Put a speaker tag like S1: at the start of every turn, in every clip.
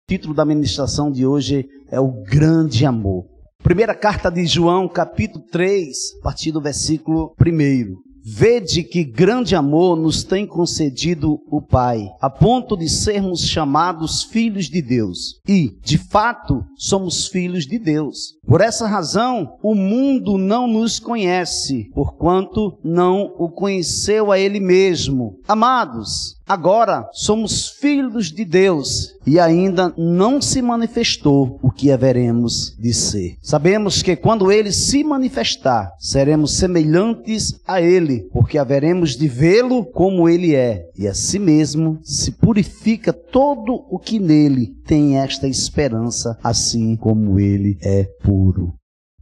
S1: O título da ministração de hoje é o grande amor. Primeira carta de João, capítulo 3, a partir do versículo 1. Vede que grande amor nos tem concedido o Pai, a ponto de sermos chamados filhos de Deus. E, de fato, somos filhos de Deus. Por essa razão, o mundo não nos conhece, porquanto não o conheceu a Ele mesmo. Amados, agora somos filhos de Deus e ainda não se manifestou o que haveremos de ser. Sabemos que quando Ele se manifestar, seremos semelhantes a Ele, porque haveremos de vê-lo como Ele é. E assim mesmo se purifica todo o que nele tem esta esperança, assim como Ele é puro.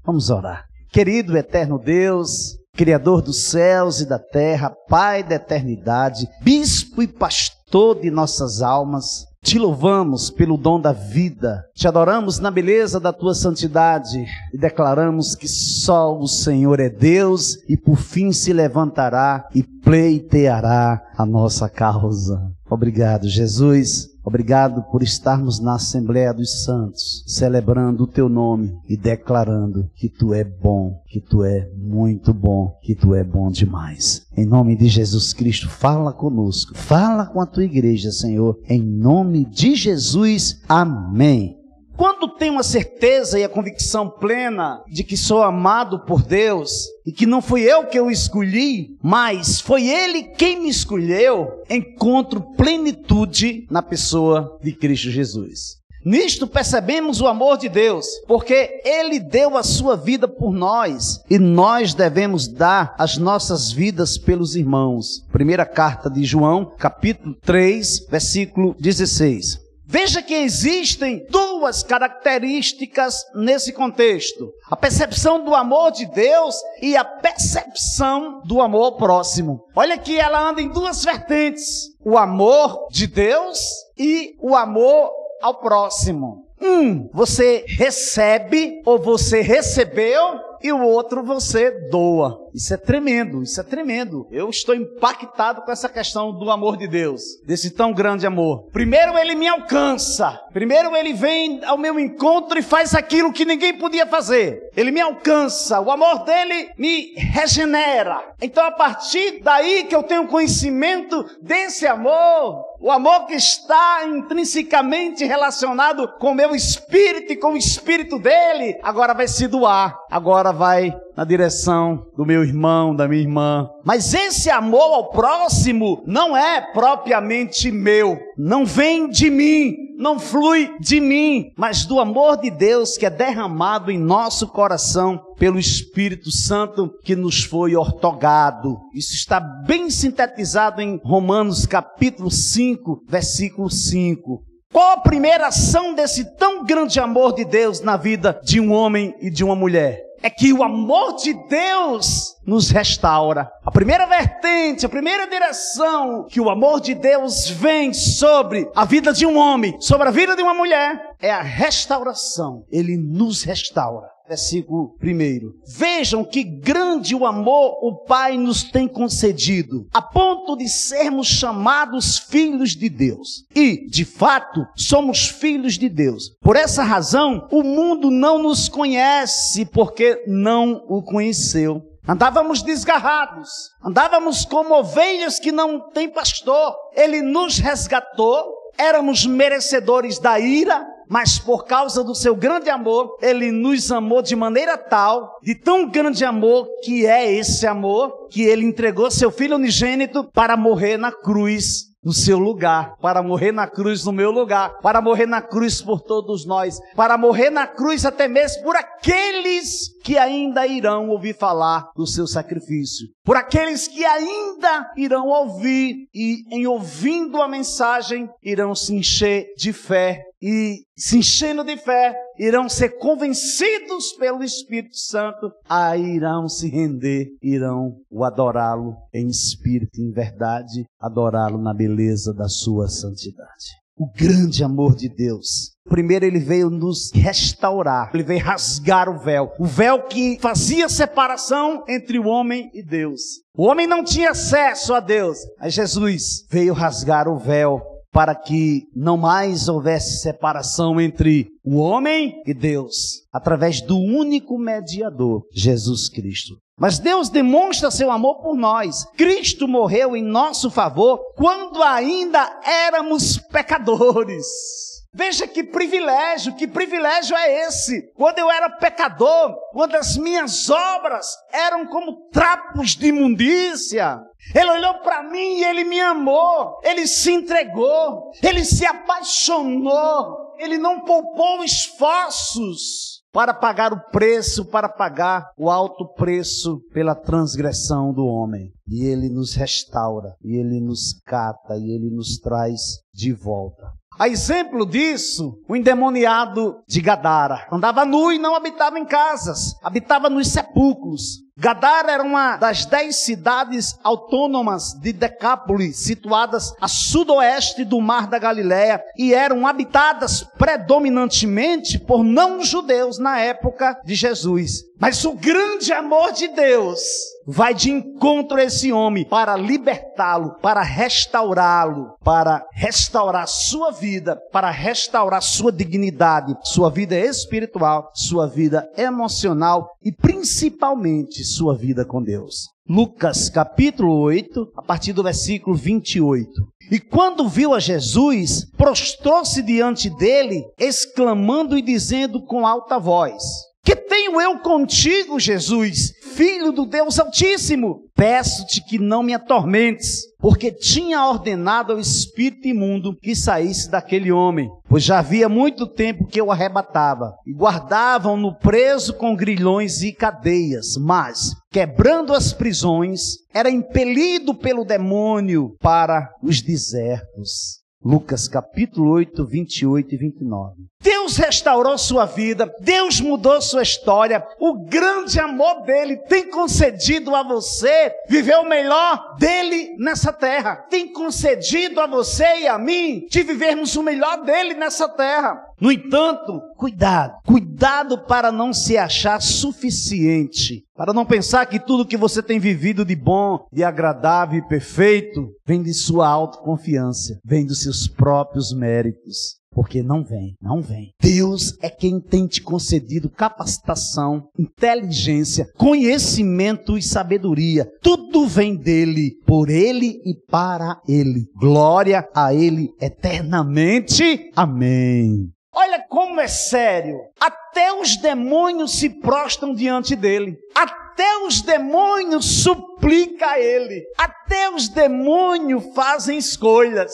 S1: Vamos orar. Querido eterno Deus, Criador dos céus e da terra, Pai da eternidade, Bispo e Pastor de nossas almas, te louvamos pelo dom da vida, te adoramos na beleza da tua santidade e declaramos que só o Senhor é Deus e por fim se levantará e pleiteará a nossa causa. Obrigado, Jesus. Obrigado por estarmos na Assembleia dos Santos, celebrando o teu nome e declarando que tu é bom, que tu é muito bom, que tu é bom demais. Em nome de Jesus Cristo, fala conosco, fala com a tua igreja, Senhor, em nome de Jesus, amém. Quando tenho a certeza e a convicção plena de que sou amado por Deus e que não fui eu que o escolhi, mas foi Ele quem me escolheu, encontro plenitude na pessoa de Cristo Jesus. Nisto percebemos o amor de Deus, porque Ele deu a sua vida por nós e nós devemos dar as nossas vidas pelos irmãos. Primeira carta de João, capítulo 3, versículo 16. Veja que existem duas características nesse contexto: a percepção do amor de Deus e a percepção do amor ao próximo. Olha que ela anda em duas vertentes: o amor de Deus e o amor ao próximo. Você recebe ou você recebeu e o outro você doa. Isso é tremendo, isso é tremendo. Eu estou impactado com essa questão do amor de Deus, desse tão grande amor. Primeiro Ele me alcança, primeiro Ele vem ao meu encontro e faz aquilo que ninguém podia fazer. Ele me alcança, o amor dele me regenera. Então a partir daí que eu tenho conhecimento desse amor, o amor que está intrinsecamente relacionado com o meu espírito e com o espírito dele, agora vai se doar, agora vai na direção do meu irmão, da minha irmã. Mas esse amor ao próximo não é propriamente meu, não vem de mim, não flui de mim, mas do amor de Deus que é derramado em nosso coração pelo Espírito Santo que nos foi ortogado. Isso está bem sintetizado em Romanos capítulo 5, versículo 5. Qual a primeira ação desse tão grande amor de Deus na vida de um homem e de uma mulher? É que o amor de Deus nos restaura. A primeira vertente, a primeira direção que o amor de Deus vem sobre a vida de um homem, sobre a vida de uma mulher, é a restauração. Ele nos restaura. Versículo 1. Vejam que grande o amor o Pai nos tem concedido, a ponto de sermos chamados filhos de Deus. E, de fato, somos filhos de Deus. Por essa razão, o mundo não nos conhece, porque não o conheceu. Andávamos desgarrados, andávamos como ovelhas que não têm pastor. Ele nos resgatou, éramos merecedores da ira, mas por causa do seu grande amor, Ele nos amou de maneira tal, de tão grande amor que é esse amor, que Ele entregou seu Filho unigênito para morrer na cruz no seu lugar, para morrer na cruz no meu lugar, para morrer na cruz por todos nós, para morrer na cruz até mesmo por aqueles que ainda irão ouvir falar do seu sacrifício, por aqueles que ainda irão ouvir e em ouvindo a mensagem irão se encher de fé e se enchendo de fé irão ser convencidos pelo Espírito Santo, aí irão se render, irão o adorá-lo em espírito e em verdade, adorá-lo na beleza da sua santidade. O grande amor de Deus. Primeiro Ele veio nos restaurar, Ele veio rasgar o véu que fazia separação entre o homem e Deus. O homem não tinha acesso a Deus, mas Jesus veio rasgar o véu para que não mais houvesse separação entre o homem e Deus, através do único mediador, Jesus Cristo. Mas Deus demonstra seu amor por nós. Cristo morreu em nosso favor quando ainda éramos pecadores. Veja que privilégio é esse? Quando eu era pecador, quando as minhas obras eram como trapos de imundícia, Ele olhou para mim e Ele me amou, Ele se entregou, Ele se apaixonou, Ele não poupou esforços para pagar o preço, para pagar o alto preço pela transgressão do homem. E Ele nos restaura, e Ele nos cata, e Ele nos traz de volta. A exemplo disso, o endemoniado de Gadara andava nu e não habitava em casas, habitava nos sepulcros. Gadara era uma das 10 cidades autônomas de Decápolis, situadas a sudoeste do Mar da Galileia, e eram habitadas predominantemente por não-judeus na época de Jesus. Mas o grande amor de Deus vai de encontro a esse homem para libertá-lo, para restaurá-lo, para restaurar sua vida, para restaurar sua dignidade, sua vida espiritual, sua vida emocional e principalmente sua vida com Deus. Lucas capítulo 8, a partir do versículo 28. E quando viu a Jesus, prostrou-se diante dele, exclamando e dizendo com alta voz: Que tenho eu contigo, Jesus, Filho do Deus Altíssimo? Peço-te que não me atormentes, porque tinha ordenado ao espírito imundo que saísse daquele homem, pois já havia muito tempo que o arrebatava, e guardavam-no preso com grilhões e cadeias, mas, quebrando as prisões, era impelido pelo demônio para os desertos. Lucas capítulo 8, 28 e 29. Deus restaurou sua vida, Deus mudou sua história, o grande amor dele tem concedido a você viver o melhor dele nessa terra, tem concedido a você e a mim de vivermos o melhor dele nessa terra. No entanto, cuidado para não se achar suficiente, para não pensar que tudo que você tem vivido de bom, de agradável e perfeito, vem de sua autoconfiança, vem dos seus próprios méritos. Porque não vem. Deus é quem tem te concedido capacitação, inteligência, conhecimento e sabedoria. Tudo vem dele, por ele e para ele. Glória a ele eternamente. Amém. Olha como é sério. Até os demônios se prostram diante dele. Até os demônios suplicam a ele. Até os demônios fazem escolhas.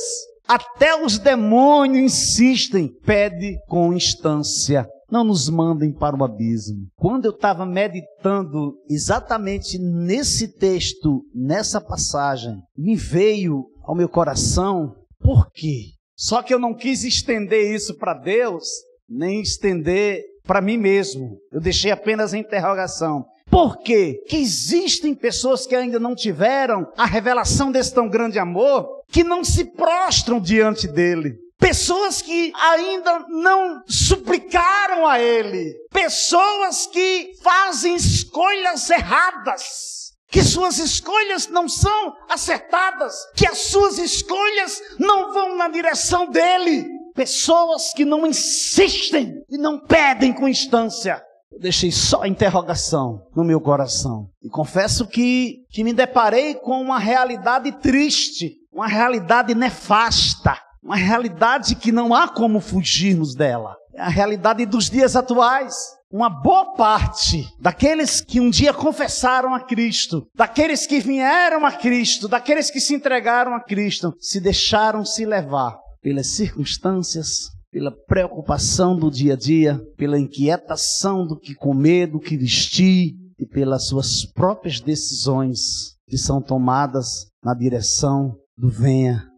S1: Até os demônios insistem, pede com instância. Não nos mandem para o abismo. Quando eu estava meditando exatamente nesse texto, nessa passagem, me veio ao meu coração, por quê? Só que eu não quis estender isso para Deus, nem estender para mim mesmo. Eu deixei apenas a interrogação. Por quê? Que existem pessoas que ainda não tiveram a revelação desse tão grande amor, que não se prostram diante dele. Pessoas que ainda não suplicaram a ele. Pessoas que fazem escolhas erradas. Que suas escolhas não são acertadas. Que as suas escolhas não vão na direção dele. Pessoas que não insistem e não pedem com instância. Eu deixei só a interrogação no meu coração. E confesso que me deparei com uma realidade triste, uma realidade nefasta, uma realidade que não há como fugirmos dela. É a realidade dos dias atuais. Uma boa parte daqueles que um dia confessaram a Cristo, daqueles que vieram a Cristo, daqueles que se entregaram a Cristo, se deixaram se levar pelas circunstâncias, pela preocupação do dia a dia, pela inquietação do que comer, do que vestir e pelas suas próprias decisões que são tomadas na direção do venha,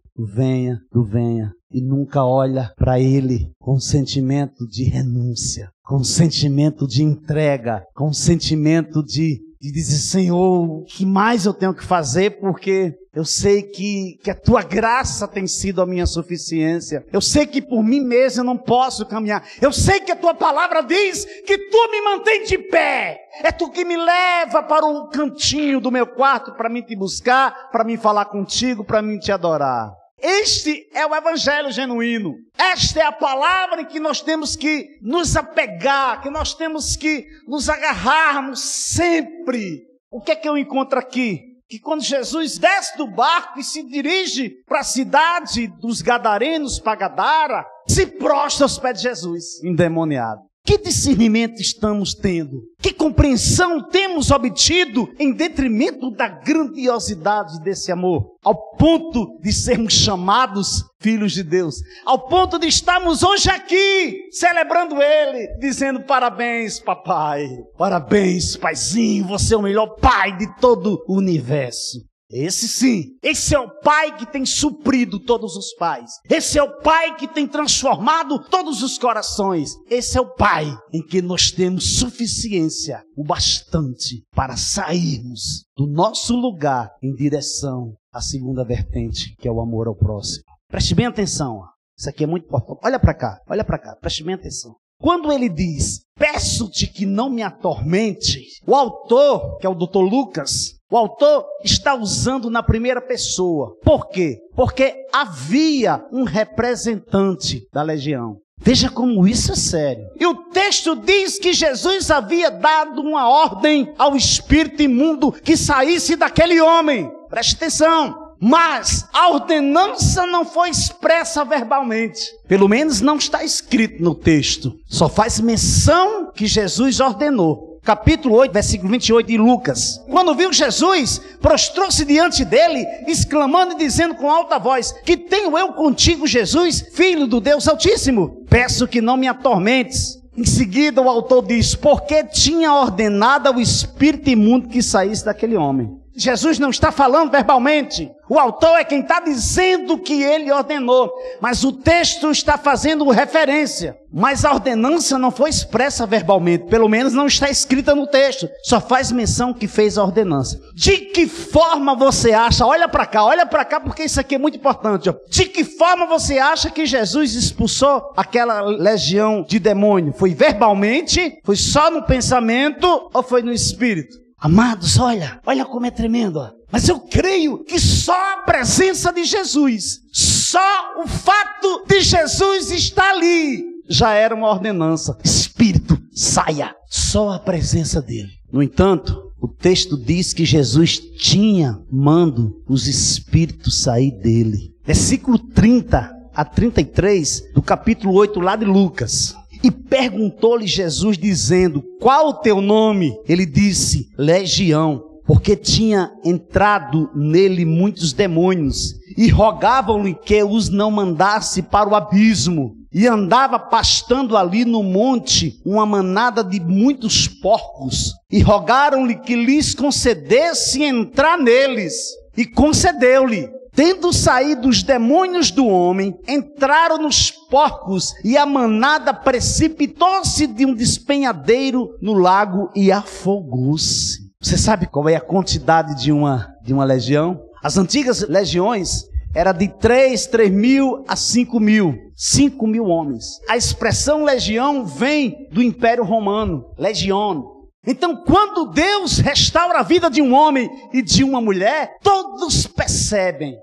S1: e nunca olha para ele com sentimento de renúncia, com sentimento de entrega, com sentimento de dizer: Senhor, o que mais eu tenho que fazer, porque eu sei que a tua graça tem sido a minha suficiência. Eu sei que por mim mesmo eu não posso caminhar. Eu sei que a tua palavra diz que tu me mantém de pé. É tu que me leva para o cantinho do meu quarto para mim te buscar, para mim falar contigo, para mim te adorar. Este é o evangelho genuíno. Esta é a palavra em que nós temos que nos apegar, que nós temos que nos agarrarmos sempre. O que é que eu encontro aqui? Que quando Jesus desce do barco e se dirige para a cidade dos Gadarenos, para Gadara, se prostra aos pés de Jesus, endemoniado. Que discernimento estamos tendo? Que compreensão temos obtido em detrimento da grandiosidade desse amor? Ao ponto de sermos chamados filhos de Deus. Ao ponto de estarmos hoje aqui, celebrando Ele, dizendo parabéns, papai. Parabéns, paizinho, você é o melhor pai de todo o universo. Esse sim, esse é o Pai que tem suprido todos os pais. Esse é o Pai que tem transformado todos os corações. Esse é o Pai em que nós temos suficiência, o bastante para sairmos do nosso lugar em direção à segunda vertente, que é o amor ao próximo. Preste bem atenção, isso aqui é muito importante. Olha para cá, preste bem atenção. Quando ele diz, peço-te que não me atormente, o autor, que é o Dr. Lucas, o autor está usando na primeira pessoa. Por quê? Porque havia um representante da legião. Veja como isso é sério. E o texto diz que Jesus havia dado uma ordem ao espírito imundo que saísse daquele homem. Preste atenção. Mas a ordenança não foi expressa verbalmente. Pelo menos não está escrito no texto. Só faz menção que Jesus ordenou. Capítulo 8, versículo 28 de Lucas. Quando viu Jesus, prostrou-se diante dele, exclamando e dizendo com alta voz, que tenho eu contigo, Jesus, filho do Deus Altíssimo? Peço que não me atormentes. Em seguida o autor diz, porque tinha ordenado ao espírito imundo que saísse daquele homem. Jesus não está falando verbalmente. O autor é quem está dizendo que ele ordenou. Mas o texto está fazendo referência. Mas a ordenança não foi expressa verbalmente. Pelo menos não está escrita no texto. Só faz menção que fez a ordenança. De que forma você acha? Olha para cá porque isso aqui é muito importante. Ó. De que forma você acha que Jesus expulsou aquela legião de demônio? Foi verbalmente? Foi só no pensamento? Ou foi no espírito? Amados, olha como é tremendo. Ó. Mas eu creio que só a presença de Jesus, só o fato de Jesus estar ali, já era uma ordenança. Espírito, saia. Só a presença dele. No entanto, o texto diz que Jesus tinha mando os espíritos sair dele. Versículo 30 a 33 do capítulo 8 lá de Lucas. E perguntou-lhe Jesus dizendo, qual o teu nome? Ele disse, Legião, porque tinha entrado nele muitos demônios, e rogavam-lhe que os não mandasse para o abismo. E andava pastando ali no monte uma manada de muitos porcos, e rogaram-lhe que lhes concedesse entrar neles, e concedeu-lhe. Tendo saído os demônios do homem, entraram nos porcos e a manada precipitou-se de um despenhadeiro no lago e afogou-se. Você sabe qual é a quantidade de uma legião? As antigas legiões eram de 3.000 a 5.000. 5.000 homens. A expressão legião vem do Império Romano. Legion. Então, quando Deus restaura a vida de um homem e de uma mulher, todos percebem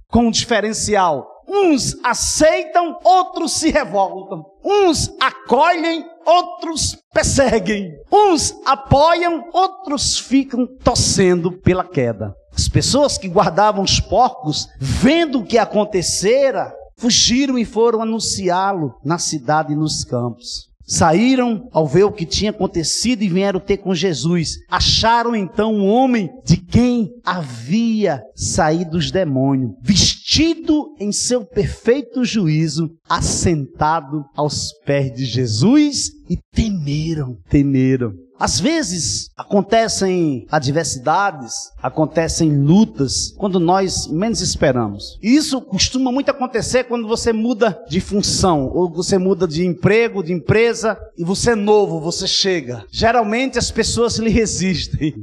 S1: com um diferencial. Uns aceitam, outros se revoltam. Uns acolhem, outros perseguem. Uns apoiam, outros ficam torcendo pela queda. As pessoas que guardavam os porcos, vendo o que acontecera, fugiram e foram anunciá-lo na cidade e nos campos. Saíram ao ver o que tinha acontecido e vieram ter com Jesus. Acharam então um homem de quem havia saído os demônios, vestido em seu perfeito juízo, assentado aos pés de Jesus e temeram. Às vezes acontecem adversidades, acontecem lutas quando nós menos esperamos. E isso costuma muito acontecer quando você muda de função, ou você muda de emprego, de empresa, e você é novo, você chega. Geralmente as pessoas lhe resistem.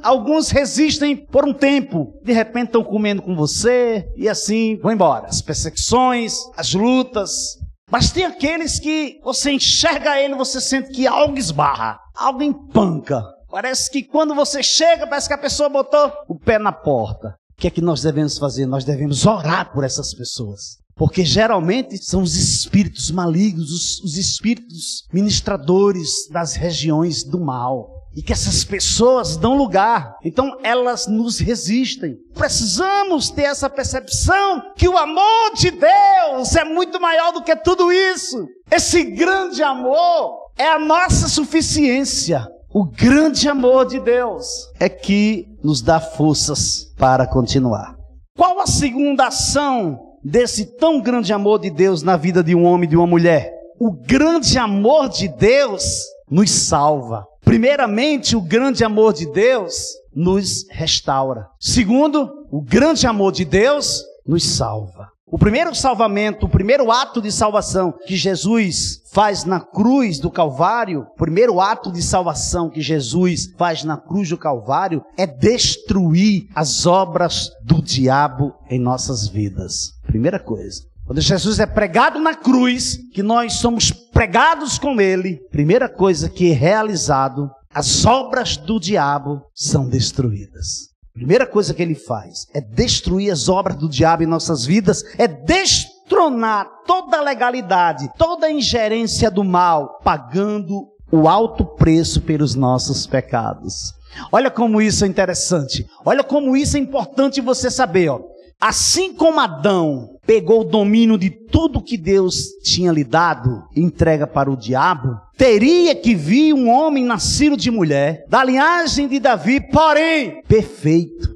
S1: Alguns resistem por um tempo, de repente estão comendo com você, e assim vão embora. As perseguições, as lutas. Mas tem aqueles que você enxerga ele, você sente que algo esbarra, algo empanca. Parece que quando você chega, parece que a pessoa botou o pé na porta. que é que nós devemos fazer? Nós devemos orar por essas pessoas. Porque geralmente são os espíritos malignos, os espíritos ministradores das regiões do mal. E que essas pessoas dão lugar. Então elas nos resistem. Precisamos ter essa percepção que o amor de Deus é muito maior do que tudo isso. Esse grande amor é a nossa suficiência. O grande amor de Deus é que nos dá forças para continuar. Qual a segunda ação desse tão grande amor de Deus na vida de um homem e de uma mulher? O grande amor de Deus nos salva. Primeiramente, o grande amor de Deus nos restaura. Segundo, o grande amor de Deus nos salva. O primeiro salvamento, o primeiro ato de salvação que Jesus faz na cruz do Calvário, o primeiro ato de salvação que Jesus faz na cruz do Calvário é destruir as obras do diabo em nossas vidas. Primeira coisa. Quando Jesus é pregado na cruz, que nós somos pregados com ele, primeira coisa que é realizado, as obras do diabo são destruídas. Primeira coisa que ele faz é destruir as obras do diabo em nossas vidas, é destronar toda a legalidade, toda a ingerência do mal, pagando o alto preço pelos nossos pecados. Olha como isso é interessante, olha como isso é importante você saber, ó. Assim como Adão pegou o domínio de tudo que Deus tinha lhe dado e entrega para o diabo, teria que vir um homem nascido de mulher, da linhagem de Davi, porém, perfeito,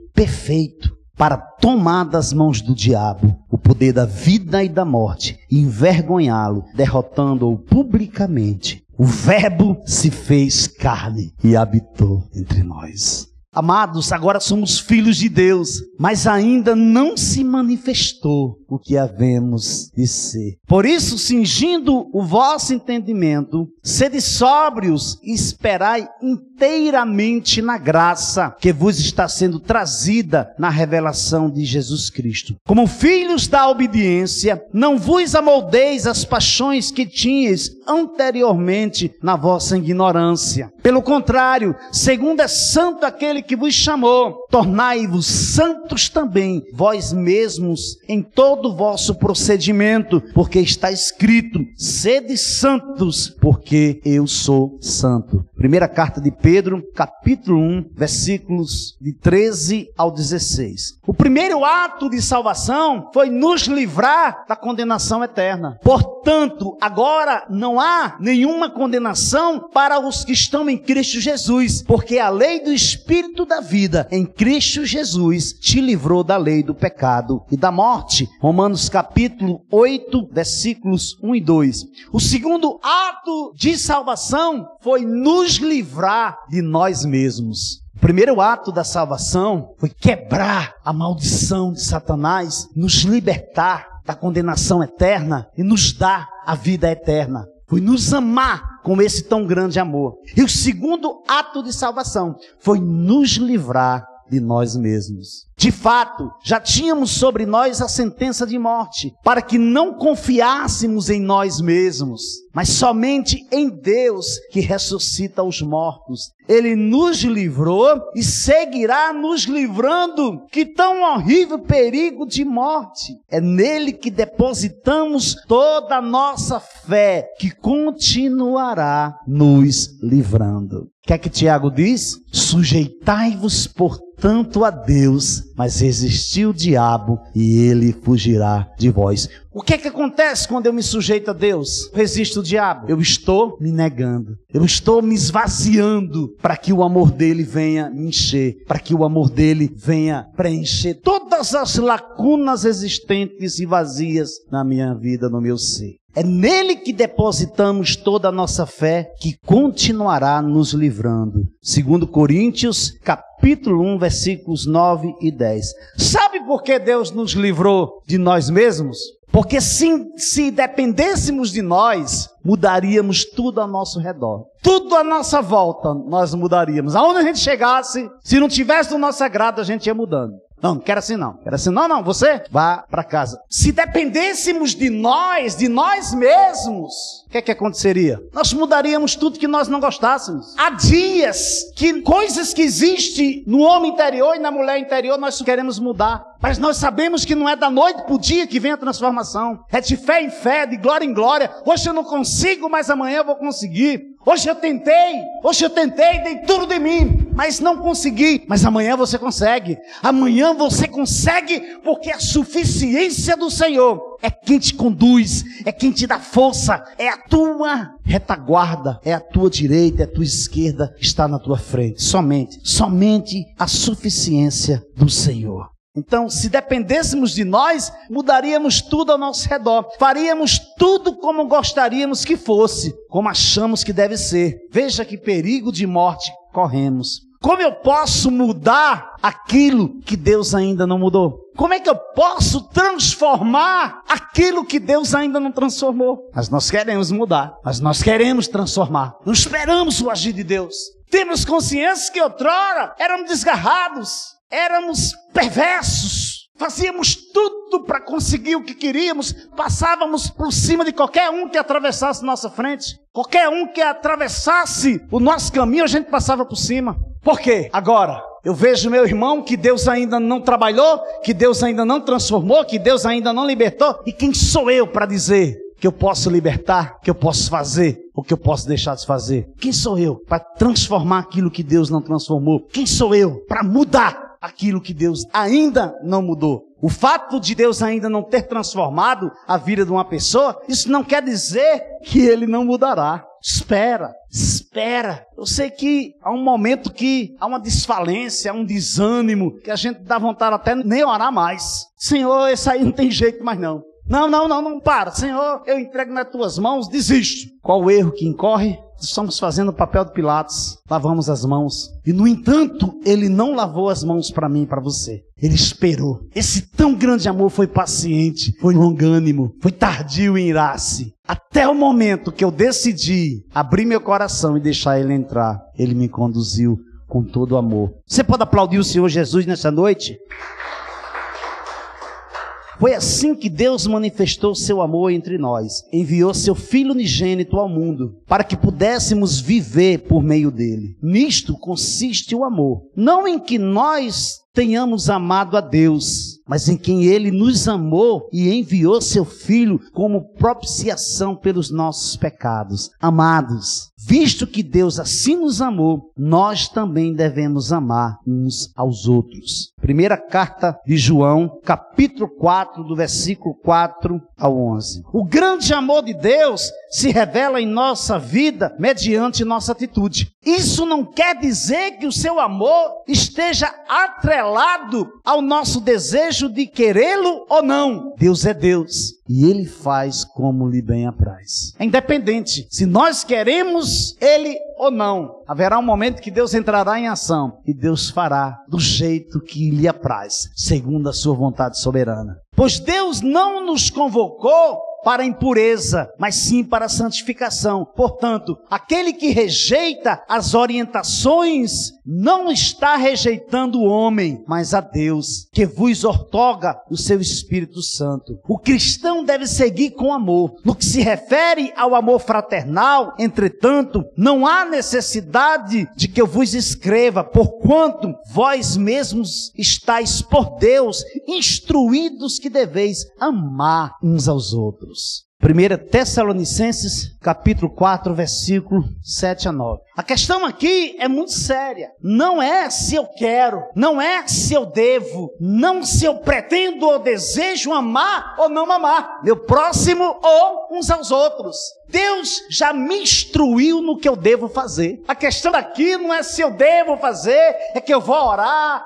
S1: para tomar das mãos do diabo o poder da vida e da morte, e envergonhá-lo, derrotando-o publicamente. O Verbo se fez carne e habitou entre nós. Amados, agora somos filhos de Deus, mas ainda não se manifestou o que havemos de ser. Por isso, cingindo o vosso entendimento, sede sóbrios e esperai inteiramente na graça que vos está sendo trazida na revelação de Jesus Cristo. Como filhos da obediência, não vos amoldeis as paixões que tinhas anteriormente na vossa ignorância. Pelo contrário, segundo é santo aquele que vos chamou, tornai-vos santos também, vós mesmos, em todo o vosso procedimento, porque está escrito, sede santos, porque eu sou santo. Primeira carta de Pedro, capítulo 1, versículos de 13 ao 16. O primeiro ato de salvação foi nos livrar da condenação eterna. Portanto, agora não há nenhuma condenação para os que estão em Cristo Jesus, porque a lei do Espírito da vida em Cristo Jesus te livrou da lei do pecado e da morte. Romanos capítulo 8, versículos 1 e 2. O segundo ato de salvação foi nos livrar de nós mesmos. O primeiro ato da salvação foi quebrar a maldição de Satanás, nos libertar da condenação eterna e nos dar a vida eterna. Foi nos amar com esse tão grande amor. E o segundo ato de salvação foi nos livrar de nós mesmos. De fato, já tínhamos sobre nós a sentença de morte, para que não confiássemos em nós mesmos, mas somente em Deus que ressuscita os mortos. Ele nos livrou e seguirá nos livrando. Que tão horrível perigo de morte! É nele que depositamos toda a nossa fé, que continuará nos livrando. O que é que Tiago diz? Sujeitai-vos, portanto, a Deus, mas resistir o diabo e ele fugirá de vós. O que é que acontece quando eu me sujeito a Deus? Resisto o diabo. Eu estou me negando. Eu estou me esvaziando para que o amor dele venha me encher, para que o amor dele venha preencher todas as lacunas existentes e vazias na minha vida, no meu ser. É nele que depositamos toda a nossa fé, que continuará nos livrando. 2 Coríntios, capítulo 1, versículos 9 e 10. Sabe por que Deus nos livrou de nós mesmos? Porque se dependêssemos de nós, mudaríamos tudo ao nosso redor. Tudo à nossa volta nós mudaríamos. Aonde a gente chegasse, se não tivesse do nosso agrado, a gente ia mudando. Não quero assim não. Quero assim não, você vá para casa. Se dependêssemos de nós mesmos, o que aconteceria? Nós mudaríamos tudo que nós não gostássemos. Há dias que coisas que existem no homem interior e na mulher interior nós queremos mudar. Mas nós sabemos que não é da noite para o dia que vem a transformação. É de fé em fé, de glória em glória. Hoje eu não consigo, mas amanhã eu vou conseguir. Hoje eu tentei, dei tudo de mim, mas não consegui. Mas amanhã você consegue. Amanhã você consegue, porque a suficiência do Senhor é quem te conduz, é quem te dá força, é a tua retaguarda, é a tua direita, é a tua esquerda, está na tua frente. Somente a suficiência do Senhor. Então, se dependêssemos de nós, mudaríamos tudo ao nosso redor. Faríamos tudo como gostaríamos que fosse, como achamos que deve ser. Veja que perigo de morte corremos. Como eu posso mudar aquilo que Deus ainda não mudou? Como é que eu posso transformar aquilo que Deus ainda não transformou? Mas nós queremos mudar, mas nós queremos transformar. Não esperamos o agir de Deus. Temos consciência que outrora éramos desgarrados, éramos perversos, fazíamos tudo para conseguir o que queríamos, passávamos por cima de qualquer um que atravessasse nossa frente, qualquer um que atravessasse o nosso caminho, a gente passava por cima. Por quê? Agora, eu vejo meu irmão que Deus ainda não trabalhou, que Deus ainda não transformou, que Deus ainda não libertou, e quem sou eu para dizer que eu posso libertar, que eu posso fazer, ou que eu posso deixar de fazer? Quem sou eu para transformar aquilo que Deus não transformou? Quem sou eu para mudar aquilo que Deus ainda não mudou? O fato de Deus ainda não ter transformado a vida de uma pessoa, isso não quer dizer que Ele não mudará. Espera. Eu sei que há um momento que há uma desfalência, há um desânimo, que a gente dá vontade até nem orar mais. Senhor, esse aí não tem jeito mais não. Não, para. Senhor, eu entrego nas tuas mãos, desisto. Qual o erro que incorre? Estamos fazendo o papel de Pilatos, lavamos as mãos. E no entanto, Ele não lavou as mãos para mim e para você. Ele esperou. Esse tão grande amor foi paciente, foi longânimo, foi tardio em irar-se. Até o momento que eu decidi abrir meu coração e deixar Ele entrar, Ele me conduziu com todo o amor. Você pode aplaudir o Senhor Jesus nessa noite? Foi assim que Deus manifestou seu amor entre nós. Enviou seu Filho unigênito ao mundo, para que pudéssemos viver por meio dele. Nisto consiste o amor. Não em que nós tenhamos amado a Deus, mas em quem Ele nos amou e enviou seu Filho como propiciação pelos nossos pecados. Amados, visto que Deus assim nos amou, nós também devemos amar uns aos outros. Primeira carta de João, capítulo 4, do versículo 4 ao 11. O grande amor de Deus se revela em nossa vida mediante nossa atitude. Isso não quer dizer que o seu amor esteja atrelado ao nosso desejo de querê-lo ou não. Deus é Deus e Ele faz como lhe bem apraz. É independente se nós queremos Ele ou não. Haverá um momento que Deus entrará em ação e Deus fará do jeito que lhe apraz, segundo a sua vontade soberana. Pois Deus não nos convocou para a impureza, mas sim para a santificação. Portanto, aquele que rejeita as orientações não está rejeitando o homem, mas a Deus, que vos outorga o seu Espírito Santo. O cristão deve seguir com amor. No que se refere ao amor fraternal, entretanto, não há necessidade de que eu vos escreva, porquanto vós mesmos estáis por Deus instruídos que deveis amar uns aos outros. 1 Tessalonicenses, capítulo 4, versículo 7 a 9. A questão aqui é muito séria. Não é se eu quero, não é se eu devo, não se eu pretendo ou desejo amar ou não amar meu próximo ou uns aos outros. Deus já me instruiu no que eu devo fazer. A questão aqui não é se eu devo fazer, é que eu vou orar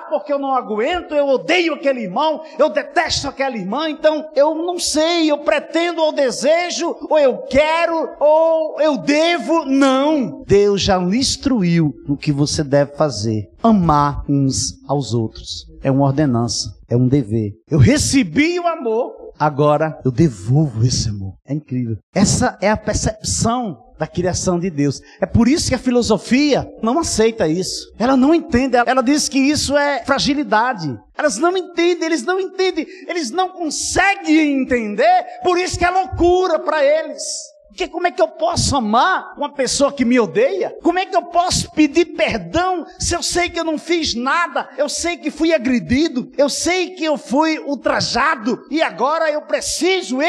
S1: porque eu não aguento, eu odeio aquele irmão, eu detesto aquela irmã, então eu não sei, eu pretendo ou desejo, ou eu quero, ou eu devo, não. Deus já lhe instruiu no que você deve fazer, amar uns aos outros. é uma ordenança, é um dever. Eu recebi o amor, agora eu devolvo esse amor. É incrível. Essa é a percepção da criação de Deus. É por isso que a filosofia não aceita isso. Ela não entende. Ela diz que isso é fragilidade. Elas não entendem, eles não entendem. Eles não conseguem entender. Por isso que é loucura para eles. Porque como é que eu posso amar uma pessoa que me odeia? Como é que eu posso pedir perdão se eu sei que eu não fiz nada? Eu sei que fui agredido, eu sei que eu fui ultrajado e agora eu preciso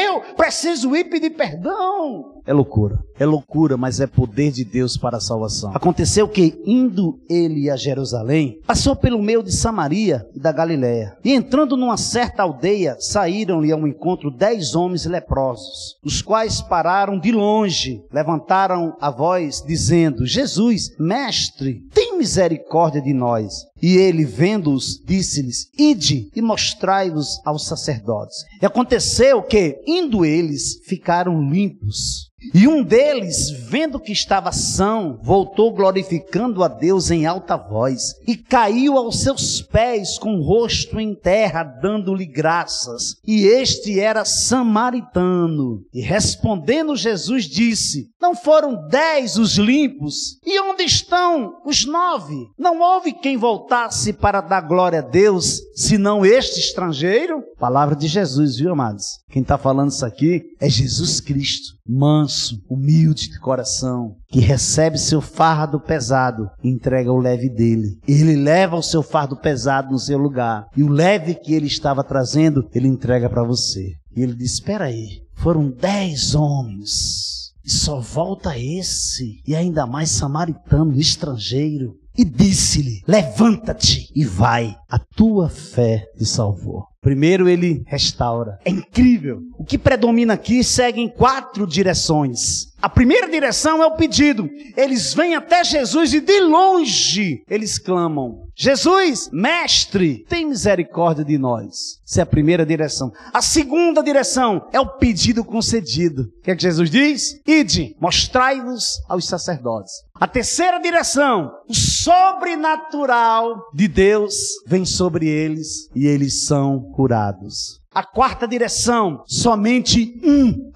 S1: ir pedir perdão. É loucura, mas é poder de Deus para a salvação. Aconteceu que, indo ele a Jerusalém, passou pelo meio de Samaria e da Galiléia. E entrando numa certa aldeia, saíram-lhe ao encontro 10 homens leprosos, os quais pararam de longe, levantaram a voz, dizendo: Jesus, mestre, tem misericórdia de nós. E ele, vendo-os, disse-lhes: ide e mostrai-vos aos sacerdotes. E aconteceu que, indo eles, ficaram limpos. E um deles, vendo que estava são, voltou glorificando a Deus em alta voz, e caiu aos seus pés com o rosto em terra, dando-lhe graças. E este era samaritano. E respondendo Jesus disse: não foram 10 os limpos? E onde estão os 9? Não houve quem voltasse para dar glória a Deus, senão este estrangeiro? Palavra de Jesus, viu, amados? Quem está falando isso aqui é Jesus Cristo, manso, humilde de coração, que recebe seu fardo pesado e entrega o leve dele. Ele leva o seu fardo pesado no seu lugar, e o leve que ele estava trazendo, ele entrega para você. E ele diz: espera aí, foram 10 homens, e só volta esse, e ainda mais samaritano, estrangeiro. E disse-lhe: levanta-te e vai, a tua fé te salvou. Primeiro ele restaura. É incrível. O que predomina aqui segue em 4 direções. A primeira direção é o pedido. Eles vêm até Jesus e de longe eles clamam: Jesus, mestre, tem misericórdia de nós. Essa é a primeira direção. A segunda direção é o pedido concedido. O que é que Jesus diz? Ide, mostrai-vos aos sacerdotes. A terceira direção, o sobrenatural de Deus vem sobre eles e eles são curados. A quarta direção, somente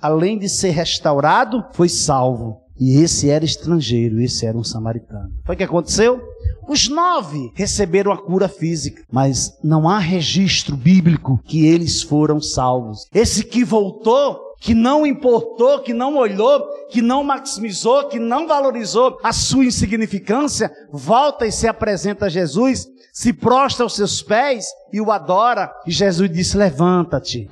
S1: além de ser restaurado, foi salvo. E esse era estrangeiro, esse era um samaritano. Foi o que aconteceu? Os 9 receberam a cura física, mas não há registro bíblico que eles foram salvos. Esse que voltou, que não importou, que não olhou, que não maximizou, que não valorizou a sua insignificância, volta e se apresenta a Jesus, se prostra aos seus pés e o adora. E Jesus disse: levanta-te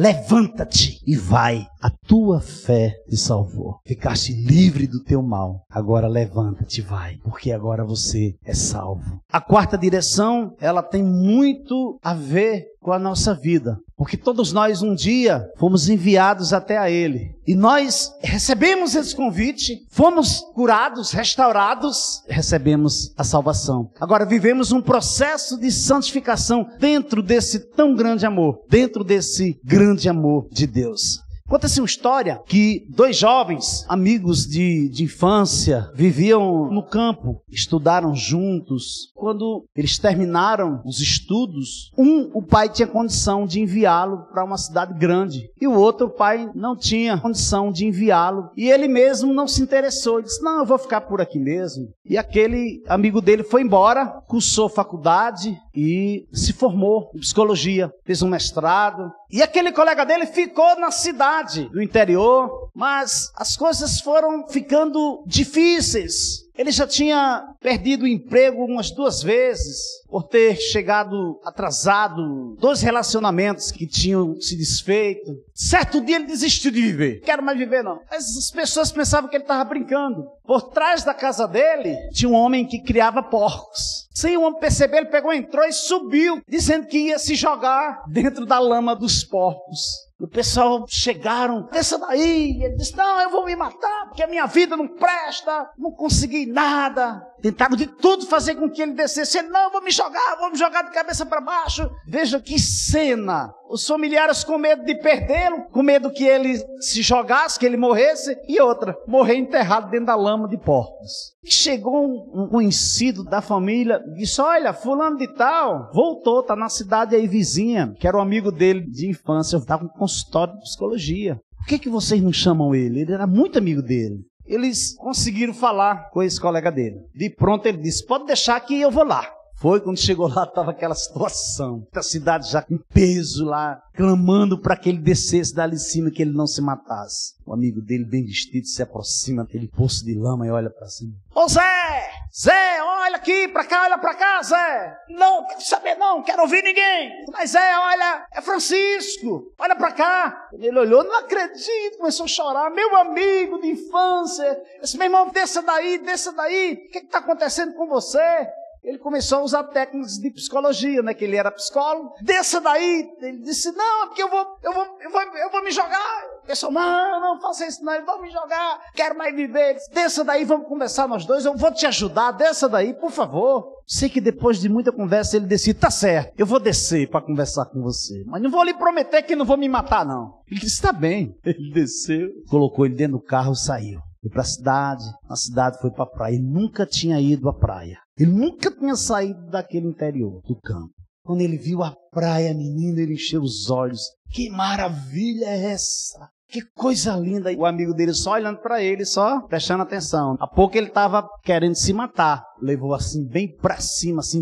S1: e vai. A tua fé te salvou. Ficaste livre do teu mal. Agora levanta-te e vai, porque agora você é salvo. A quarta direção, ela tem muito a ver com a nossa vida, porque todos nós um dia fomos enviados até a Ele. E nós recebemos esse convite, fomos curados, restaurados, recebemos a salvação. Agora vivemos um processo de santificação dentro desse tão grande amor, dentro desse grande amor de Deus. Conta-se uma história que 2 jovens, amigos de infância, viviam no campo, estudaram juntos. Quando eles terminaram os estudos, o pai tinha condição de enviá-lo para uma cidade grande, e o outro, o pai, não tinha condição de enviá-lo, e ele mesmo não se interessou. Ele disse: não, eu vou ficar por aqui mesmo. E aquele amigo dele foi embora, cursou faculdade e se formou em psicologia, fez um mestrado. E aquele colega dele ficou na cidade do interior, mas as coisas foram ficando difíceis. Ele já tinha perdido o emprego umas 2 vezes, por ter chegado atrasado, 2 relacionamentos que tinham se desfeito. Certo dia ele desistiu de viver. Não quero mais viver não. Mas as pessoas pensavam que ele estava brincando. Por trás da casa dele tinha um homem que criava porcos. Sem o homem perceber, ele pegou, entrou e subiu, dizendo que ia se jogar dentro da lama dos porcos. O pessoal chegaram: desça daí. Ele disse: não, eu vou vou me matar, porque a minha vida não presta, não consegui nada. Tentaram de tudo fazer com que ele descesse. Ele, não, vou me jogar de cabeça para baixo. Veja que cena. Os familiares com medo de perdê-lo, com medo que ele se jogasse, que ele morresse. E outra, morrer enterrado dentro da lama de porcos. Chegou um conhecido da família, disse, olha, fulano de tal, voltou, está na cidade aí vizinha, que era um amigo dele de infância, estava com consultório de psicologia. Por que vocês não chamam ele? Ele era muito amigo dele. Eles conseguiram falar com esse colega dele. De pronto ele disse, pode deixar que eu vou lá. Foi, quando chegou lá, estava aquela situação. A cidade já com peso lá, clamando para que ele descesse dali de cima, que ele não se matasse. O amigo dele, bem vestido, se aproxima daquele poço de lama e olha para cima. Ô Zé, olha aqui, para cá, olha para cá, Zé. Não, quero saber não, quero ouvir ninguém. Mas Zé, olha, é Francisco, olha para cá. Ele olhou, não acredito, começou a chorar. Meu amigo de infância. Eu disse, meu irmão, desça daí. O que está acontecendo com você? Ele começou a usar técnicas de psicologia, né? Que ele era psicólogo. Desça daí. Ele disse, não, é porque eu vou me jogar. O pessoal, não faça isso não, eu vou me jogar. Quero mais viver. Ele disse, desça daí, vamos conversar nós dois. Eu vou te ajudar, desça daí, por favor. Sei que depois de muita conversa ele decide, tá certo, eu vou descer para conversar com você. Mas não vou lhe prometer que não vou me matar, não. Ele disse, tá bem. Ele desceu, colocou ele dentro do carro e saiu. Foi para a cidade foi para a praia. Ele nunca tinha ido à praia. Ele nunca tinha saído daquele interior do campo. Quando ele viu a praia, menino, ele encheu os olhos. Que maravilha é essa? Que coisa linda. E o amigo dele só olhando para ele, só prestando atenção. Há pouco ele estava querendo se matar. Levou assim bem para cima, assim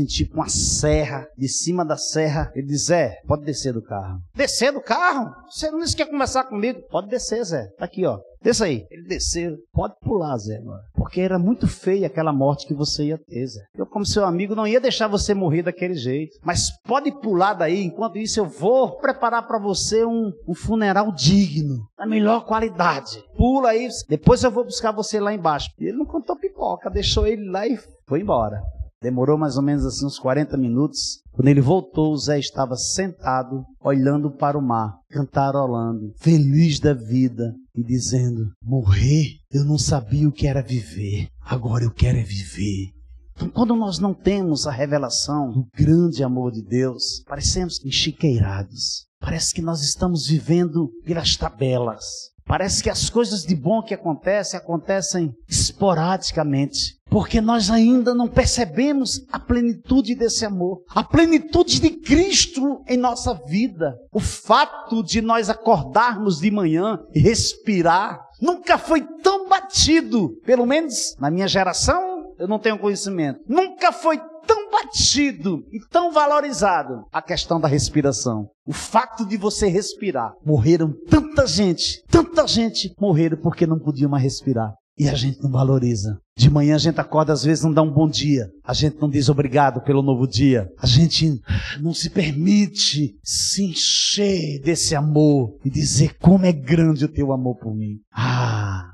S1: tipo uma serra. De cima da serra, ele diz, Zé, pode descer do carro. Descer do carro? Você não disse que ia conversar comigo? Pode descer, Zé. Tá aqui, ó. Desça aí. Ele desceu. Pode pular, Zé. Porque era muito feia aquela morte que você ia ter, Zé. Eu, como seu amigo, não ia deixar você morrer daquele jeito. Mas pode pular daí. Enquanto isso, eu vou preparar para você um funeral digno. Da melhor qualidade. Pula aí. Depois eu vou buscar você lá embaixo. E ele não contou pipoca. Deixou ele lá e foi embora. Demorou mais ou menos assim uns 40 minutos. Quando ele voltou, o Zé estava sentado, olhando para o mar, cantarolando, feliz da vida e dizendo, morrer, eu não sabia o que era viver, agora eu quero é viver. Então, quando nós não temos a revelação do grande amor de Deus, parecemos enxiqueirados. Parece que nós estamos vivendo pelas tabelas. Parece que as coisas de bom que acontecem esporadicamente. Porque nós ainda não percebemos a plenitude desse amor. A plenitude de Cristo em nossa vida. O fato de nós acordarmos de manhã e respirar nunca foi tão batido. Pelo menos na minha geração, eu não tenho conhecimento. Nunca foi tão batido e tão valorizado a questão da respiração. O fato de você respirar. Morreram tanta gente morreram porque não podiam mais respirar. E a gente não valoriza. De manhã a gente acorda, às vezes não dá um bom dia. A gente não diz obrigado pelo novo dia. A gente não se permite se encher desse amor e dizer como é grande o teu amor por mim.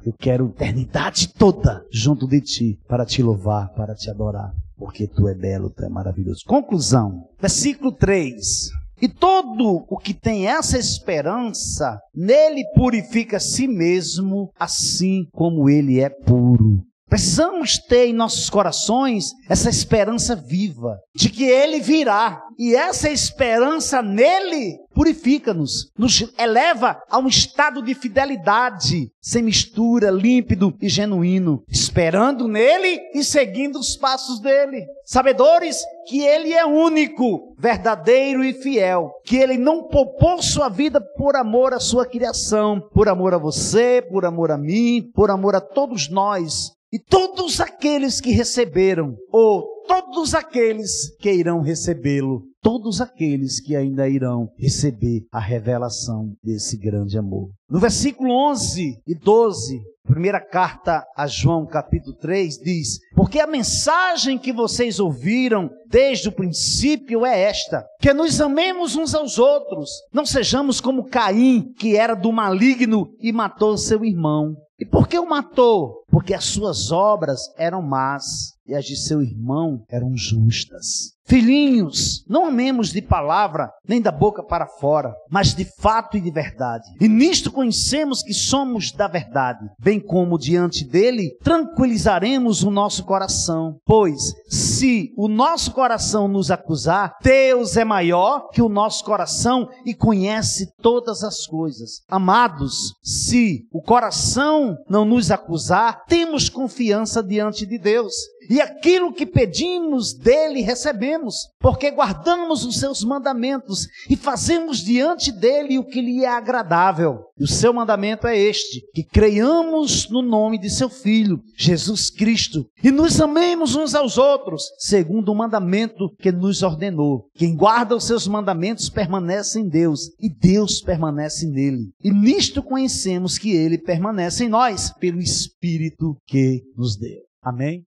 S1: Eu quero a eternidade toda junto de ti para te louvar, para te adorar. Porque tu é belo, tu é maravilhoso. Conclusão, versículo 3. E todo o que tem essa esperança, nele purifica a si mesmo, assim como ele é puro. Precisamos ter em nossos corações essa esperança viva, de que ele virá. E essa esperança nele purifica-nos, nos eleva a um estado de fidelidade, sem mistura, límpido e genuíno, esperando nele e seguindo os passos dele. Sabedores que ele é único, verdadeiro e fiel, que ele não poupou sua vida por amor à sua criação, por amor a você, por amor a mim, por amor a todos nós. E todos aqueles que receberam, ou todos aqueles que irão recebê-lo, todos aqueles que ainda irão receber a revelação desse grande amor. No versículo 11 e 12, primeira carta a João, capítulo 3, diz, porque a mensagem que vocês ouviram desde o princípio é esta: que nos amemos uns aos outros, não sejamos como Caim, que era do maligno e matou seu irmão. E por que o matou? Porque as suas obras eram más e as de seu irmão eram justas. Filhinhos, não amemos de palavra, nem da boca para fora, mas de fato e de verdade. E nisto conhecemos que somos da verdade, bem como diante dele tranquilizaremos o nosso coração. Pois, se o nosso coração nos acusar, Deus é maior que o nosso coração e conhece todas as coisas. Amados, se o coração não nos acusar, temos confiança diante de Deus. E aquilo que pedimos dele recebemos, porque guardamos os seus mandamentos e fazemos diante dele o que lhe é agradável. E o seu mandamento é este: que creiamos no nome de seu Filho, Jesus Cristo, e nos amemos uns aos outros, segundo o mandamento que nos ordenou. Quem guarda os seus mandamentos permanece em Deus, e Deus permanece nele. E nisto conhecemos que ele permanece em nós, pelo Espírito que nos deu. Amém?